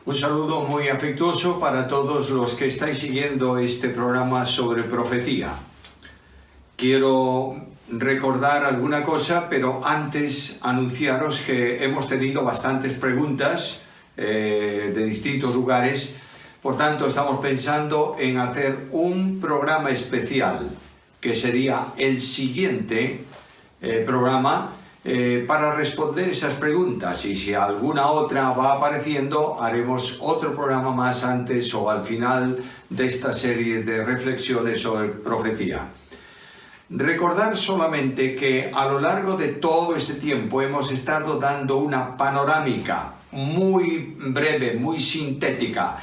Un saludo muy afectuoso para todos los que estáis siguiendo este programa sobre profecía. Quiero recordar alguna cosa, pero antes anunciaros que hemos tenido bastantes preguntas de distintos lugares. Por tanto, estamos pensando en hacer un programa especial, que sería el siguiente programa, para responder esas preguntas, y si alguna otra va apareciendo, haremos otro programa más antes o al final de esta serie de reflexiones sobre profecía. Recordar solamente que a lo largo de todo este tiempo hemos estado dando una panorámica muy breve, muy sintética.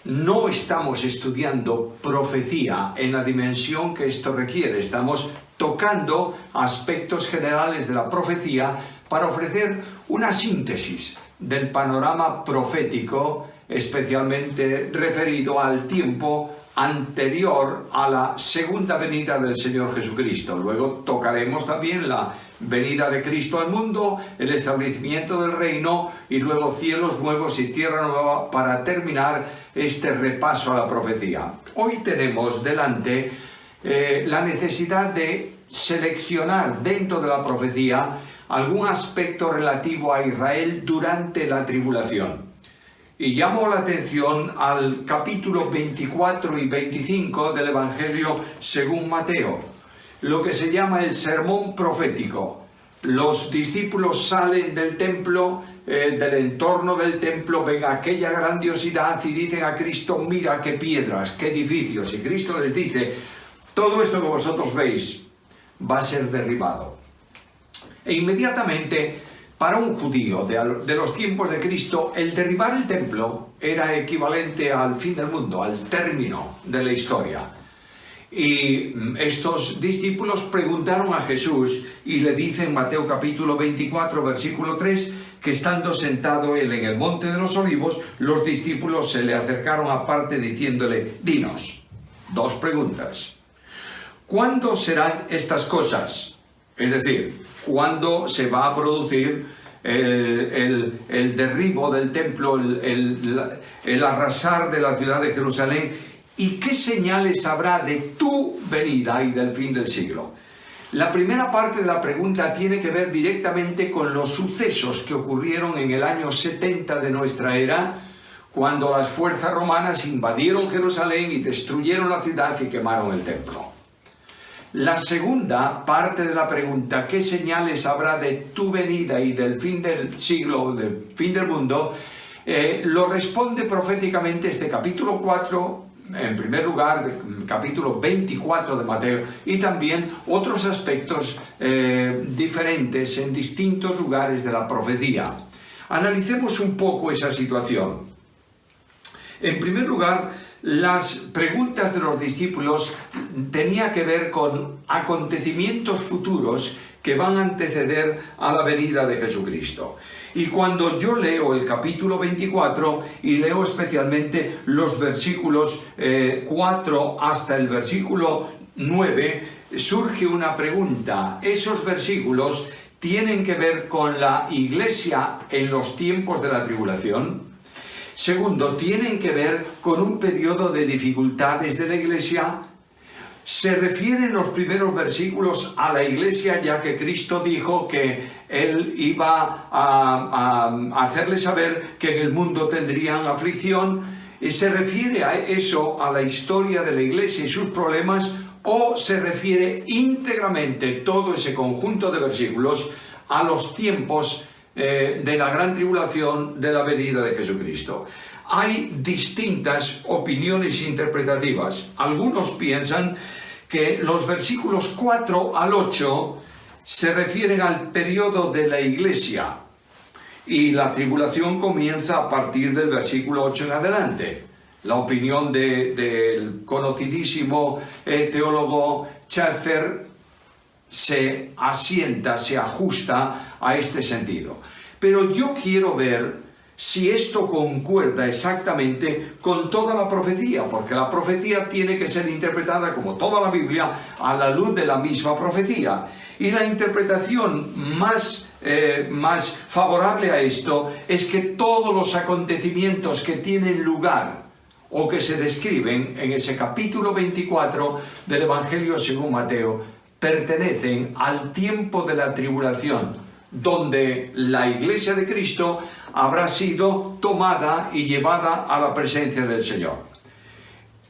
No estamos estudiando profecía en la dimensión que esto requiere, estamos tocando aspectos generales de la profecía para ofrecer una síntesis del panorama profético, especialmente referido al tiempo anterior a la segunda venida del Señor Jesucristo. Luego tocaremos también la venida de Cristo al mundo, el establecimiento del reino y luego cielos nuevos y tierra nueva para terminar este repaso a la profecía. Hoy tenemos delante la necesidad de seleccionar dentro de la profecía algún aspecto relativo a Israel durante la tribulación. Y llamo la atención al capítulo 24 y 25 del Evangelio según Mateo, lo que se llama el sermón profético. Los discípulos salen del templo, del entorno del templo, ven aquella grandiosidad y dicen a Cristo: mira qué piedras, qué edificios. Y Cristo les dice: todo esto que vosotros veis va a ser derribado. E inmediatamente, para un judío de los tiempos de Cristo, el derribar el templo era equivalente al fin del mundo, al término de la historia. Y estos discípulos preguntaron a Jesús y le dicen en Mateo capítulo 24, versículo 3, que estando sentado él en el monte de los olivos, los discípulos se le acercaron aparte diciéndole: dinos, dos preguntas. ¿Cuándo serán estas cosas? Es decir, ¿cuándo se va a producir el derribo del templo, el arrasar de la ciudad de Jerusalén? ¿Y qué señales habrá de tu venida y del fin del siglo? La primera parte de la pregunta tiene que ver directamente con los sucesos que ocurrieron en el año 70 de nuestra era, cuando las fuerzas romanas invadieron Jerusalén y destruyeron la ciudad y quemaron el templo. La segunda parte de la pregunta, ¿qué señales habrá de tu venida y del fin del siglo, del fin del mundo? Lo responde proféticamente este capítulo 4, en primer lugar, capítulo 24 de Mateo, y también otros aspectos diferentes en distintos lugares de la profecía. Analicemos un poco esa situación. En primer lugar, las preguntas de los discípulos tenían que ver con acontecimientos futuros que van a anteceder a la venida de Jesucristo. Y cuando yo leo el capítulo 24 y leo especialmente los versículos 4 hasta el versículo 9, surge una pregunta. Esos versículos tienen que ver con la iglesia en los tiempos de la tribulación. Segundo, tienen que ver con un periodo de dificultades de la iglesia. Se refieren los primeros versículos a la iglesia, ya que Cristo dijo que Él iba a hacerles saber que en el mundo tendrían aflicción. ¿Y se refiere a eso, a la historia de la iglesia y sus problemas, o se refiere íntegramente todo ese conjunto de versículos a los tiempos de la gran tribulación de la venida de Jesucristo? Hay distintas opiniones interpretativas. Algunos piensan que los versículos 4 al 8 se refieren al periodo de la iglesia y la tribulación comienza a partir del versículo 8 en adelante. La opinión del conocidísimo teólogo Schaeffer se asienta, se ajusta a este sentido. Pero yo quiero ver si esto concuerda exactamente con toda la profecía, porque la profecía tiene que ser interpretada, como toda la Biblia, a la luz de la misma profecía. Y la interpretación más favorable a esto es que todos los acontecimientos que tienen lugar o que se describen en ese capítulo 24 del Evangelio según Mateo pertenecen al tiempo de la tribulación, donde la Iglesia de Cristo habrá sido tomada y llevada a la presencia del Señor.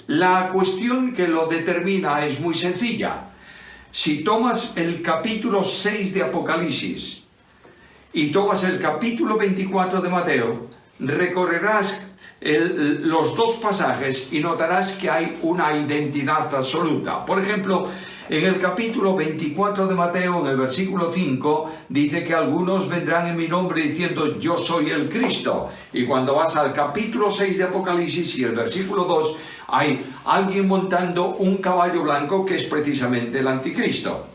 La cuestión que lo determina es muy sencilla. Si tomas el capítulo 6 de Apocalipsis y tomas el capítulo 24 de Mateo, recorrerás los dos pasajes y notarás que hay una identidad absoluta. Por ejemplo, en el capítulo 24 de Mateo, en el versículo 5, dice que algunos vendrán en mi nombre diciendo yo soy el Cristo. Y cuando vas al capítulo 6 de Apocalipsis y el versículo 2, hay alguien montando un caballo blanco que es precisamente el anticristo.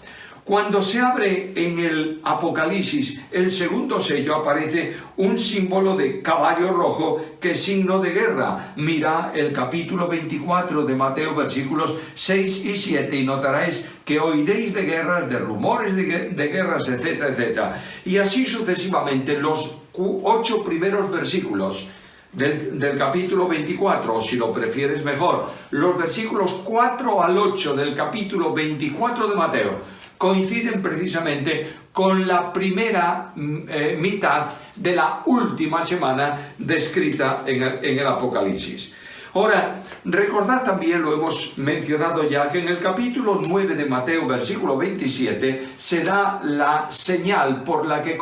Cuando se abre en el Apocalipsis el segundo sello, aparece un símbolo de caballo rojo que es signo de guerra. Mira el capítulo 24 de Mateo, versículos 6 y 7, y notaréis que oiréis de guerras, de rumores de guerras, etcétera, etcétera. Y así sucesivamente, los 8 primeros versículos del capítulo 24, o si lo prefieres mejor, los versículos 4 al 8 del capítulo 24 de Mateo, coinciden precisamente con la primera mitad de la última semana descrita en el Apocalipsis. Ahora, recordad también, lo hemos mencionado ya, que en el capítulo 9 de Mateo, versículo 27, se da la señal por la que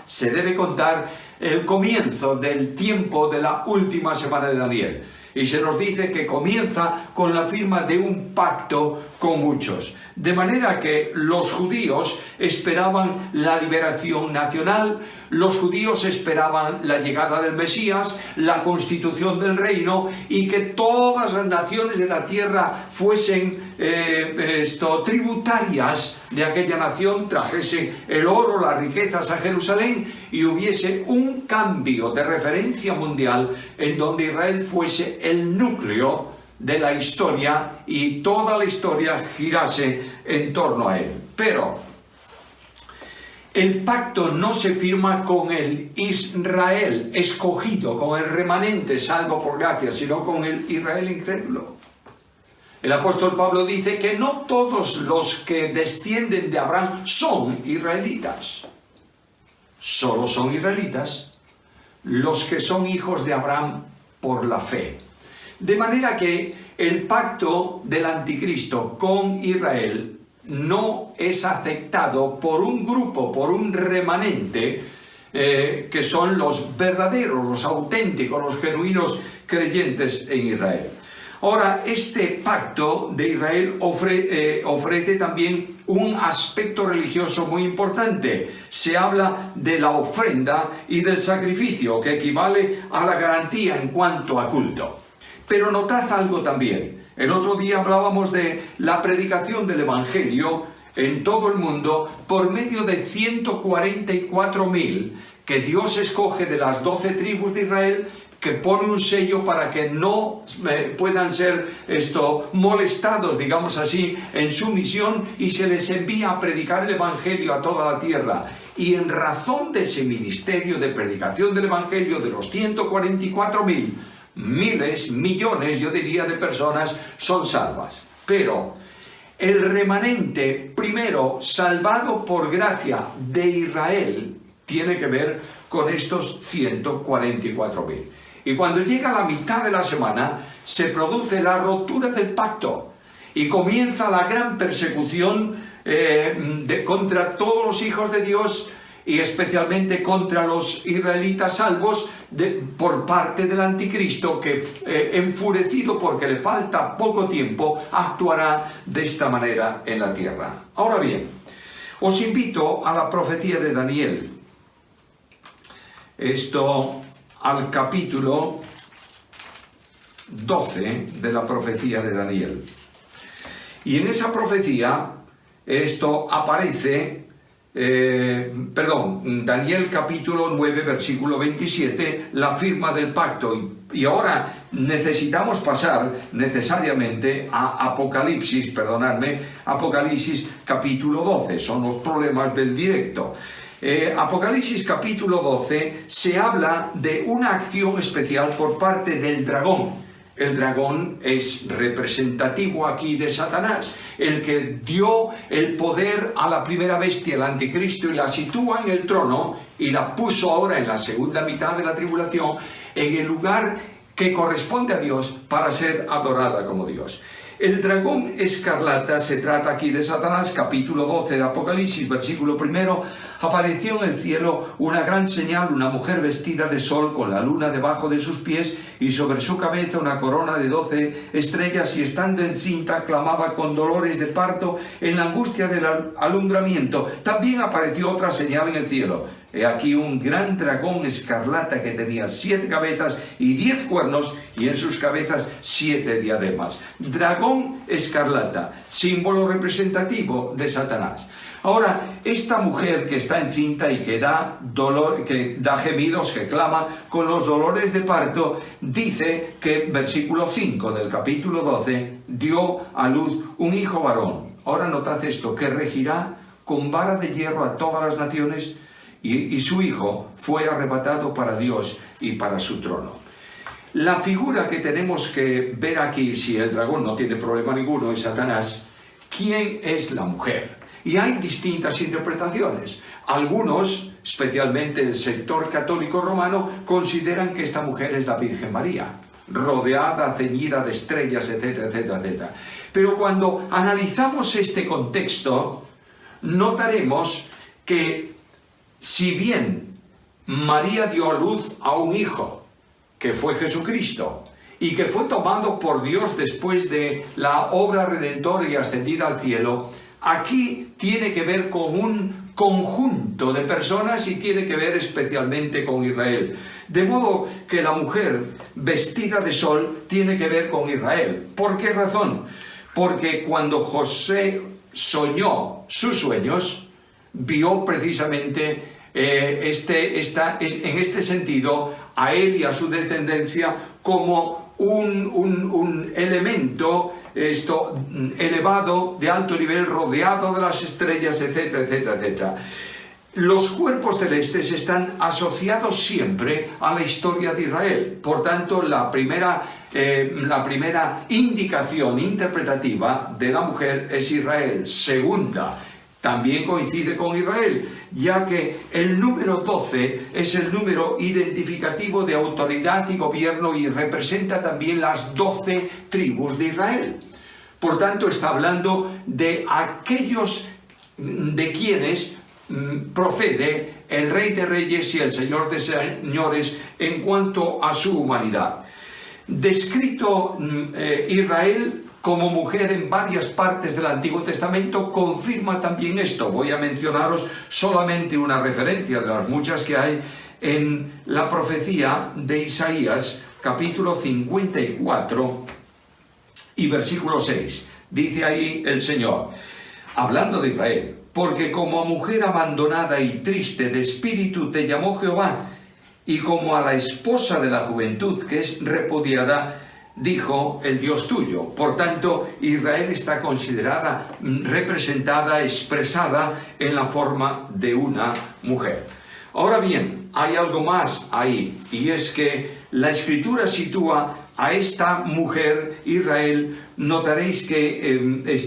se debe contar el comienzo del tiempo de la última semana de Daniel. Y se nos dice que comienza con la firma de un pacto con muchos. De manera que los judíos esperaban la liberación nacional, los judíos esperaban la llegada del Mesías, la constitución del reino, y que todas las naciones de la tierra fuesen tributarias de aquella nación, trajesen el oro, las riquezas a Jerusalén, y hubiese un cambio de referencia mundial en donde Israel fuese el núcleo de la historia y toda la historia girase en torno a él. Pero el pacto no se firma con el Israel escogido, con el remanente salvo por gracia, sino con el Israel incrédulo. El apóstol Pablo dice que no todos los que descienden de Abraham son israelitas. Solo son israelitas los que son hijos de Abraham por la fe. De manera que el pacto del anticristo con Israel no es aceptado por un grupo, por un remanente, que son los verdaderos, los auténticos, los genuinos creyentes en Israel. Ahora, este pacto de Israel ofrece también un aspecto religioso muy importante. Se habla de la ofrenda y del sacrificio, que equivale a la garantía en cuanto a culto. Pero notad algo también. El otro día hablábamos de la predicación del Evangelio en todo el mundo por medio de 144.000 que Dios escoge de las 12 tribus de Israel, que pone un sello para que no puedan ser molestados, digamos así, en su misión, y se les envía a predicar el Evangelio a toda la tierra. Y en razón de ese ministerio de predicación del Evangelio de los 144.000, miles, millones, yo diría, de personas son salvas. Pero el remanente, primero, salvado por gracia de Israel, tiene que ver con estos 144.000. Y cuando llega la mitad de la semana, se produce la rotura del pacto y comienza la gran persecución contra todos los hijos de Dios, y especialmente contra los israelitas salvos por parte del anticristo, que enfurecido porque le falta poco tiempo, actuará de esta manera en la tierra. Ahora bien, os invito a la profecía de Daniel. Al capítulo 12 de la profecía de Daniel. Y en esa profecía aparece Daniel capítulo 9, versículo 27, la firma del pacto. Y ahora necesitamos pasar necesariamente a Apocalipsis capítulo 12, son los problemas del directo. Apocalipsis capítulo 12 se habla de una acción especial por parte del dragón. El dragón es representativo aquí de Satanás, el que dio el poder a la primera bestia, el anticristo, y la sitúa en el trono y la puso ahora en la segunda mitad de la tribulación en el lugar que corresponde a Dios para ser adorada como Dios. El dragón escarlata, se trata aquí de Satanás, capítulo 12 de Apocalipsis, versículo 1, apareció en el cielo una gran señal, una mujer vestida de sol con la luna debajo de sus pies y sobre su cabeza una corona de 12 estrellas, y estando encinta clamaba con dolores de parto en la angustia del alumbramiento. También apareció otra señal en el cielo. He aquí un gran dragón escarlata que tenía 7 cabezas y 10 cuernos, y en sus cabezas 7 diademas. Dragón escarlata, símbolo representativo de Satanás. Ahora, esta mujer que está encinta y que da dolor, que da gemidos, que clama con los dolores de parto, dice que, versículo 5 del capítulo 12, dio a luz un hijo varón. Ahora notad esto, que regirá con vara de hierro a todas las naciones, y su hijo fue arrebatado para Dios y para su trono. La figura que tenemos que ver aquí, si el dragón no tiene problema ninguno, es Satanás. ¿Quién es la mujer? Y hay distintas interpretaciones. Algunos, especialmente el sector católico romano, consideran que esta mujer es la Virgen María, rodeada, ceñida de estrellas, etcétera, etcétera, etcétera. Pero cuando analizamos este contexto, notaremos que si bien María dio a luz a un hijo, que fue Jesucristo, y que fue tomado por Dios después de la obra redentora y ascendida al cielo, aquí tiene que ver con un conjunto de personas y tiene que ver especialmente con Israel. De modo que la mujer vestida de sol tiene que ver con Israel. ¿Por qué razón? Porque cuando José soñó sus sueños, vio precisamente en este sentido a él y a su descendencia como un elemento elevado, de alto nivel, rodeado de las estrellas, etcétera, etcétera, etcétera. Los cuerpos celestes están asociados siempre a la historia de Israel. Por tanto, la primera indicación interpretativa de la mujer es Israel. Segunda, también coincide con Israel, ya que el número 12 es el número identificativo de autoridad y gobierno y representa también las 12 tribus de Israel. Por tanto, está hablando de aquellos de quienes procede el Rey de Reyes y el Señor de Señores en cuanto a su humanidad. Descrito Israel como mujer en varias partes del Antiguo Testamento confirma también esto. Voy a mencionaros solamente una referencia de las muchas que hay en la profecía de Isaías, capítulo 54 y versículo 6. Dice ahí el Señor, hablando de Israel: porque como a mujer abandonada y triste de espíritu te llamó Jehová, y como a la esposa de la juventud que es repudiada, dijo el Dios tuyo. Por tanto, Israel está considerada, representada, expresada en la forma de una mujer. Ahora bien, hay algo más ahí, y es que la Escritura sitúa a esta mujer, Israel. Notaréis que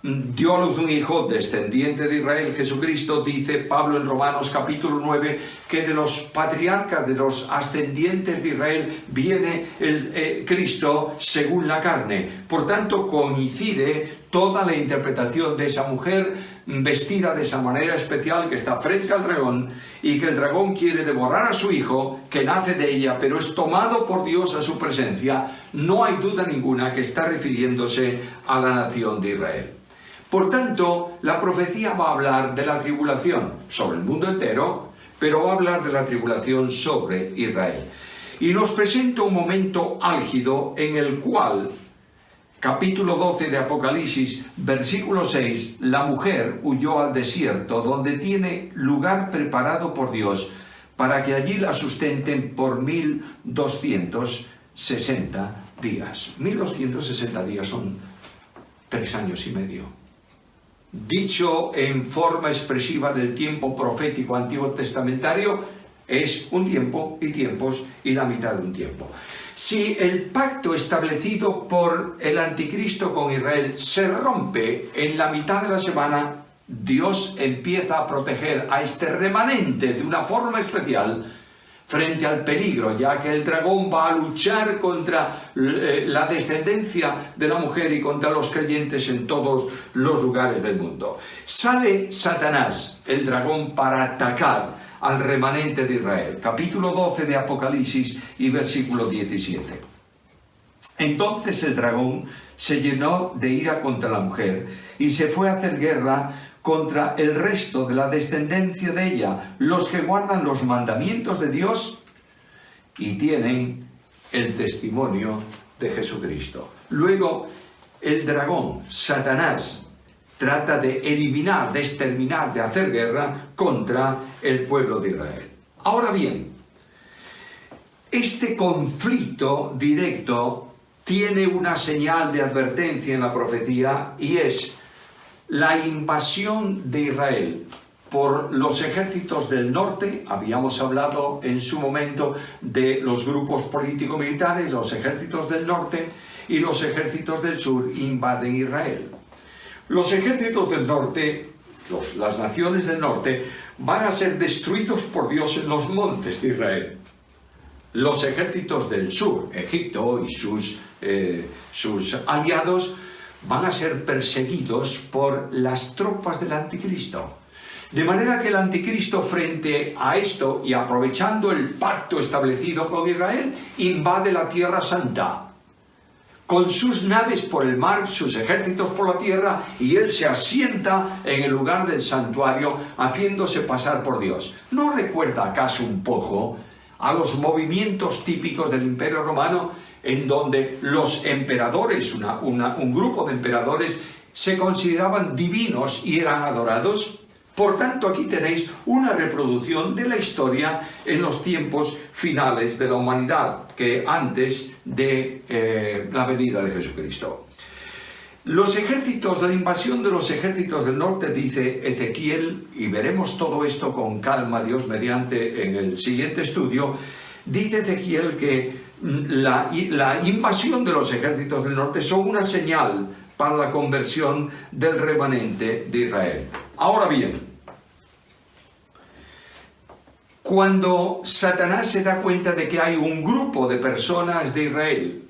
dio a luz un hijo descendiente de Israel, Jesucristo. Dice Pablo en Romanos capítulo 9 que de los patriarcas, de los ascendientes de Israel, viene el Cristo según la carne. Por tanto, coincide toda la interpretación de esa mujer vestida de esa manera especial, que está frente al dragón, y que el dragón quiere devorar a su hijo, que nace de ella, pero es tomado por Dios a su presencia. No hay duda ninguna que está refiriéndose a la nación de Israel. Por tanto, la profecía va a hablar de la tribulación sobre el mundo entero, pero va a hablar de la tribulación sobre Israel. Y nos presenta un momento álgido en el cual capítulo 12 de Apocalipsis, versículo 6, la mujer huyó al desierto, donde tiene lugar preparado por Dios, para que allí la sustenten por 1260 días. 1260 días son 3 años y medio. Dicho en forma expresiva del tiempo profético antiguo testamentario, es un tiempo y tiempos y la mitad de un tiempo. Si el pacto establecido por el anticristo con Israel se rompe en la mitad de la semana, Dios empieza a proteger a este remanente de una forma especial frente al peligro, ya que el dragón va a luchar contra la descendencia de la mujer y contra los creyentes en todos los lugares del mundo. Sale Satanás, el dragón, para atacar al remanente de Israel. Capítulo 12 de Apocalipsis y versículo 17. Entonces el dragón se llenó de ira contra la mujer y se fue a hacer guerra contra el resto de la descendencia de ella, los que guardan los mandamientos de Dios y tienen el testimonio de Jesucristo. Luego, el dragón, Satanás, trata de eliminar, de exterminar, de hacer guerra contra el pueblo de Israel. Ahora bien, este conflicto directo tiene una señal de advertencia en la profecía y es la invasión de Israel por los ejércitos del norte. Habíamos hablado en su momento de los grupos político-militares. Los ejércitos del norte y los ejércitos del sur invaden Israel. Los ejércitos del norte, las naciones del norte, van a ser destruidos por Dios en los montes de Israel. Los ejércitos del sur, Egipto y sus aliados, van a ser perseguidos por las tropas del anticristo. De manera que el anticristo, frente a esto y aprovechando el pacto establecido con Israel, invade la Tierra Santa con sus naves por el mar, sus ejércitos por la tierra, y él se asienta en el lugar del santuario haciéndose pasar por Dios. ¿No recuerda acaso un poco a los movimientos típicos del Imperio Romano, en donde los emperadores, un grupo de emperadores, se consideraban divinos y eran adorados? Por tanto, aquí tenéis una reproducción de la historia en los tiempos finales de la humanidad, que antes de la venida de Jesucristo. Los ejércitos, la invasión de los ejércitos del norte, dice Ezequiel, y veremos todo esto con calma, Dios mediante, en el siguiente estudio. Dice Ezequiel que la invasión de los ejércitos del norte son una señal para la conversión del remanente de Israel. Ahora bien, cuando Satanás se da cuenta de que hay un grupo de personas de Israel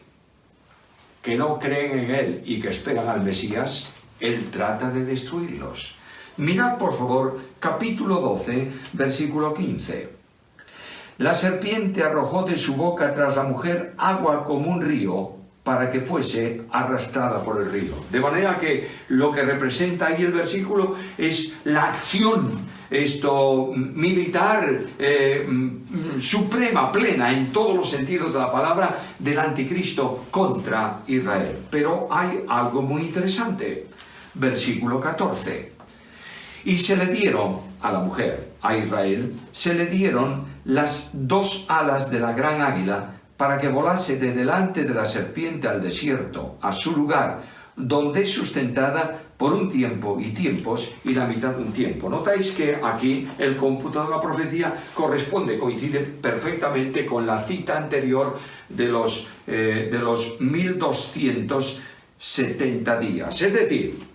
que no creen en él y que esperan al Mesías, él trata de destruirlos. Mirad, por favor, capítulo 12, versículo 15. La serpiente arrojó de su boca tras la mujer agua como un río, para que fuese arrastrada por el río. De manera que lo que representa ahí el versículo es la acción militar suprema, plena, en todos los sentidos de la palabra, del anticristo contra Israel. Pero hay algo muy interesante. Versículo 14. Y se le dieron a la mujer, a Israel, se le dieron las 2 alas de la gran águila, para que volase de delante de la serpiente al desierto, a su lugar, donde es sustentada por un tiempo y tiempos y la mitad de un tiempo. Notáis que aquí el cómputo de la profecía coincide perfectamente con la cita anterior de los 1270 días. Es decir,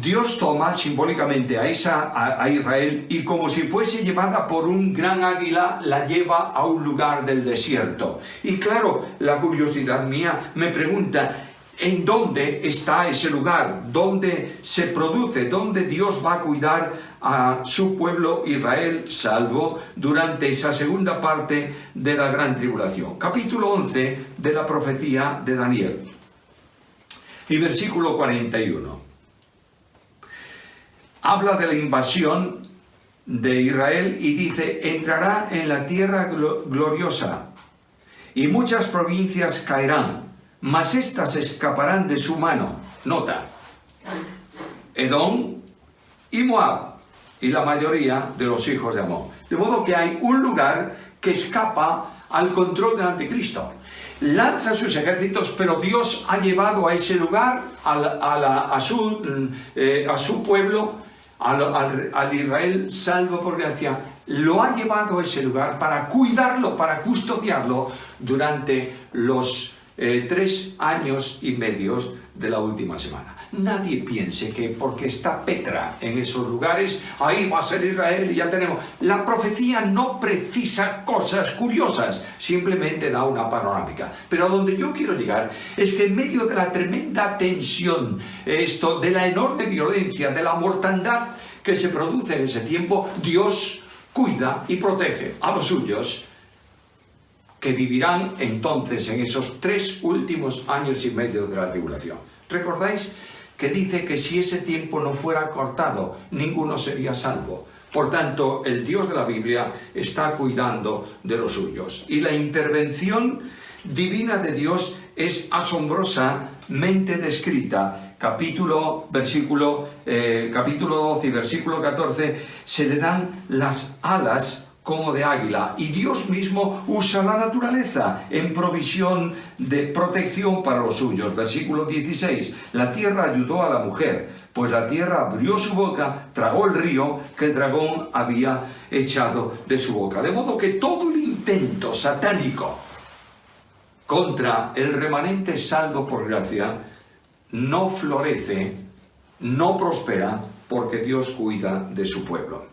Dios toma simbólicamente a Israel y, como si fuese llevada por un gran águila, la lleva a un lugar del desierto. Y claro, la curiosidad mía me pregunta, ¿en dónde está ese lugar? ¿Dónde se produce? ¿Dónde Dios va a cuidar a su pueblo Israel salvo durante esa segunda parte de la gran tribulación? Capítulo 11 de la profecía de Daniel y versículo 41. Habla de la invasión de Israel y dice: entrará en la tierra gloriosa y muchas provincias caerán, mas éstas escaparán de su mano. Nota, Edom y Moab, y la mayoría de los hijos de Amón. De modo que hay un lugar que escapa al control del anticristo. Lanza sus ejércitos, pero Dios ha llevado a ese lugar a su pueblo, al Israel salvo por gracia, lo ha llevado a ese lugar para cuidarlo, para custodiarlo durante los 3 años y medio de la última semana. Nadie piense que porque está Petra en esos lugares, ahí va a ser Israel y ya tenemos. La profecía no precisa cosas curiosas, simplemente da una panorámica. Pero a donde yo quiero llegar es que en medio de la tremenda tensión, de la enorme violencia, de la mortandad que se produce en ese tiempo, Dios cuida y protege a los suyos, que vivirán entonces en esos 3 últimos años y medio de la tribulación. ¿Recordáis que dice que si ese tiempo no fuera cortado, ninguno sería salvo? Por tanto, el Dios de la Biblia está cuidando de los suyos. Y la intervención divina de Dios es asombrosamente descrita. Capítulo 12 y versículo 14, se le dan las alas como de águila, y Dios mismo usa la naturaleza en provisión de protección para los suyos. Versículo 16, la tierra ayudó a la mujer, pues la tierra abrió su boca, tragó el río que el dragón había echado de su boca. De modo que todo el intento satánico contra el remanente salvo por gracia no florece, no prospera, porque Dios cuida de su pueblo.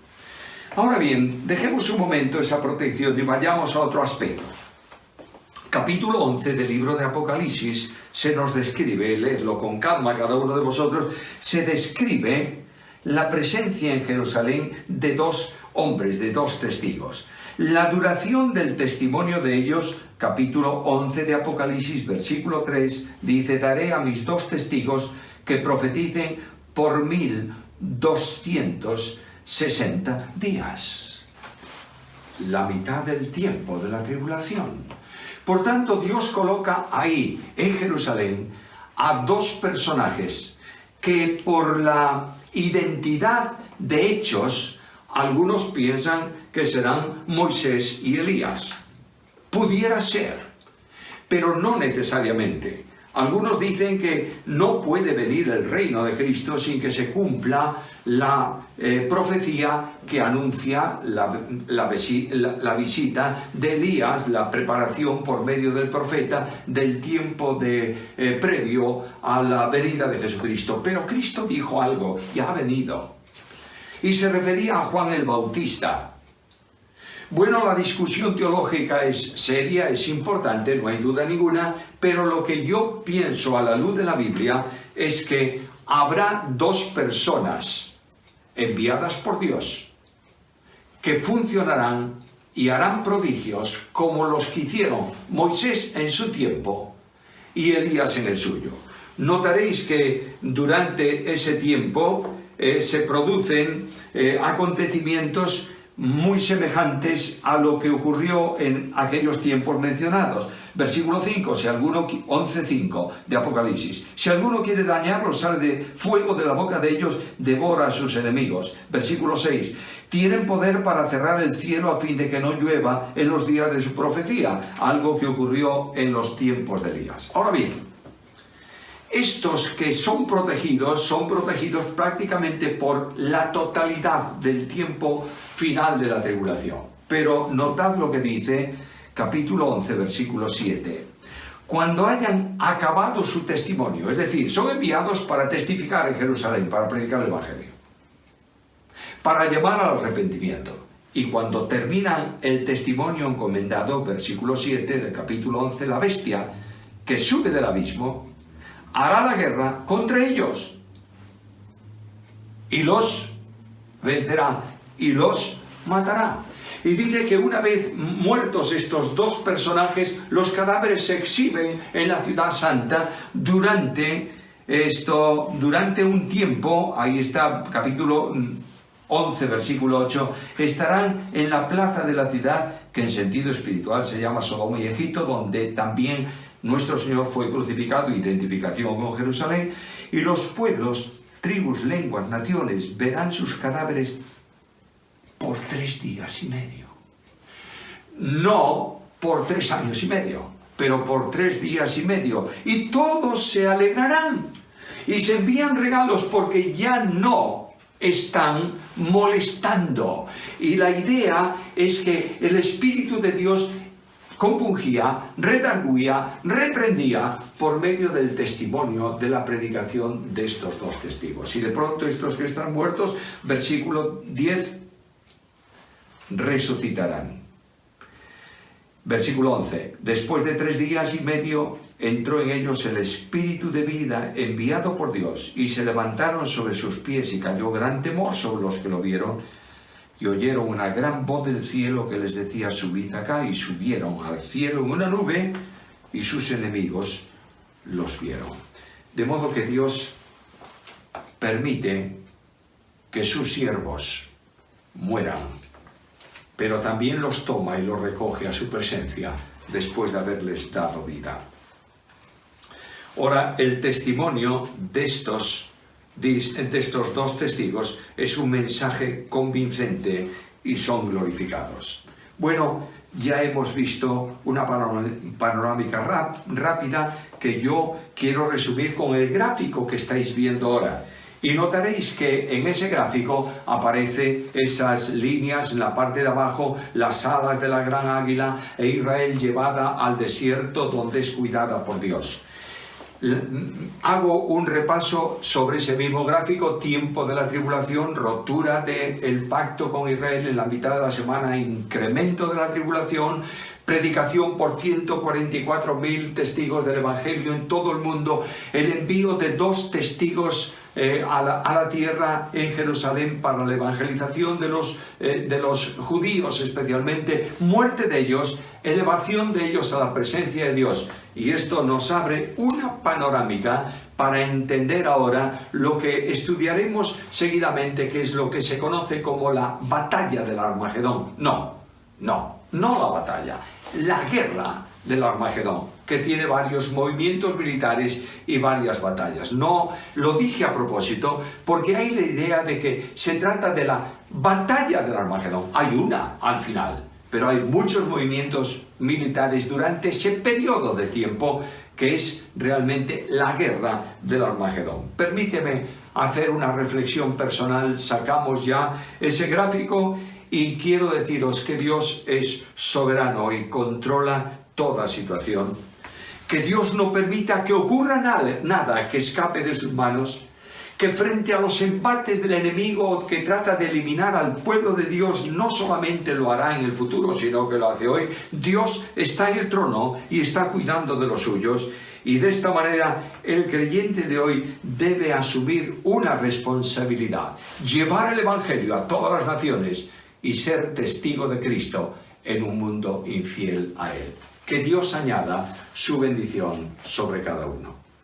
Ahora bien, dejemos un momento esa protección y vayamos a otro aspecto. Capítulo 11 del libro de Apocalipsis se nos describe, leedlo con calma cada uno de vosotros, se describe la presencia en Jerusalén de 2 hombres, de 2 testigos. La duración del testimonio de ellos, capítulo 11 de Apocalipsis, versículo 3, dice: daré a mis 2 testigos que profeticen por 1260 días, la mitad del tiempo de la tribulación. Por tanto, Dios coloca ahí, en Jerusalén, a 2 personajes que por la identidad de hechos, algunos piensan que serán Moisés y Elías. Pudiera ser, pero no necesariamente. Algunos dicen que no puede venir el reino de Cristo sin que se cumpla la profecía que anuncia la visita de Elías, la preparación por medio del profeta del tiempo previo a la venida de Jesucristo. Pero Cristo dijo algo, ya ha venido. Y se refería a Juan el Bautista. Bueno, la discusión teológica es seria, es importante, no hay duda ninguna, pero lo que yo pienso a la luz de la Biblia es que habrá 2 personas enviadas por Dios que funcionarán y harán prodigios como los que hicieron Moisés en su tiempo y Elías en el suyo. Notaréis que durante ese tiempo se producen acontecimientos muy semejantes a lo que ocurrió en aquellos tiempos mencionados. Versículo 5, 11:5 de Apocalipsis. Si alguno quiere dañarlos, sale de fuego de la boca de ellos, devora a sus enemigos. Versículo 6. Tienen poder para cerrar el cielo a fin de que no llueva en los días de su profecía, algo que ocurrió en los tiempos de Elías. Ahora bien, estos que son protegidos prácticamente por la totalidad del tiempo final de la tribulación. Pero notad lo que dice capítulo 11, versículo 7. Cuando hayan acabado su testimonio, es decir, son enviados para testificar en Jerusalén, para predicar el Evangelio, para llamar al arrepentimiento. Y cuando terminan el testimonio encomendado, versículo 7 del capítulo 11, la bestia que sube del abismo hará la guerra contra ellos y los vencerá y los matará. Y dice que una vez muertos estos 2 personajes, los cadáveres se exhiben en la ciudad santa durante un tiempo. Ahí está capítulo 11, versículo 8, estarán en la plaza de la ciudad, que en sentido espiritual se llama Sodoma y Egipto, donde también nuestro Señor fue crucificado, identificación con Jerusalén, y los pueblos, tribus, lenguas, naciones verán sus cadáveres por 3 días y medio. No por 3 años y medio, pero por 3 días y medio. Y todos se alegrarán y se envían regalos porque ya no están molestando. Y la idea es que el Espíritu de Dios compungía, redarguía, reprendía por medio del testimonio de la predicación de estos 2 testigos. Y de pronto estos que están muertos, versículo 10, resucitarán. Versículo 11. Después de 3 días y medio entró en ellos el Espíritu de vida enviado por Dios, y se levantaron sobre sus pies y cayó gran temor sobre los que lo vieron, y oyeron una gran voz del cielo que les decía: subid acá, y subieron al cielo en una nube, y sus enemigos los vieron. De modo que Dios permite que sus siervos mueran, pero también los toma y los recoge a su presencia después de haberles dado vida. Ahora, el testimonio de estos 2 testigos es un mensaje convincente y son glorificados. Bueno, ya hemos visto una panorámica rápida que yo quiero resumir con el gráfico que estáis viendo ahora. Y notaréis que en ese gráfico aparecen esas líneas en la parte de abajo, las alas de la gran águila e Israel llevada al desierto donde es cuidada por Dios. Hago un repaso sobre ese mismo gráfico: tiempo de la tribulación, rotura del pacto con Israel en la mitad de la semana, incremento de la tribulación, predicación por 144.000 testigos del Evangelio en todo el mundo, el envío de 2 testigos a la tierra en Jerusalén para la evangelización de los judíos especialmente, muerte de ellos, elevación de ellos a la presencia de Dios. Y esto nos abre una panorámica para entender ahora lo que estudiaremos seguidamente, que es lo que se conoce como la batalla del Armagedón. No la batalla, la guerra del Armagedón, que tiene varios movimientos militares y varias batallas. No lo dije a propósito porque hay la idea de que se trata de la batalla del Armagedón. Hay una al final, pero hay muchos movimientos militares durante ese periodo de tiempo que es realmente la guerra del Armagedón. Permíteme hacer una reflexión personal. Sacamos ya ese gráfico y quiero deciros que Dios es soberano y controla toda situación. Que Dios no permita que ocurra nada que escape de sus manos. Que frente a los embates del enemigo que trata de eliminar al pueblo de Dios, no solamente lo hará en el futuro, sino que lo hace hoy. Dios está en el trono y está cuidando de los suyos. Y de esta manera el creyente de hoy debe asumir una responsabilidad: llevar el Evangelio a todas las naciones y ser testigo de Cristo en un mundo infiel a Él. Que Dios añada su bendición sobre cada uno.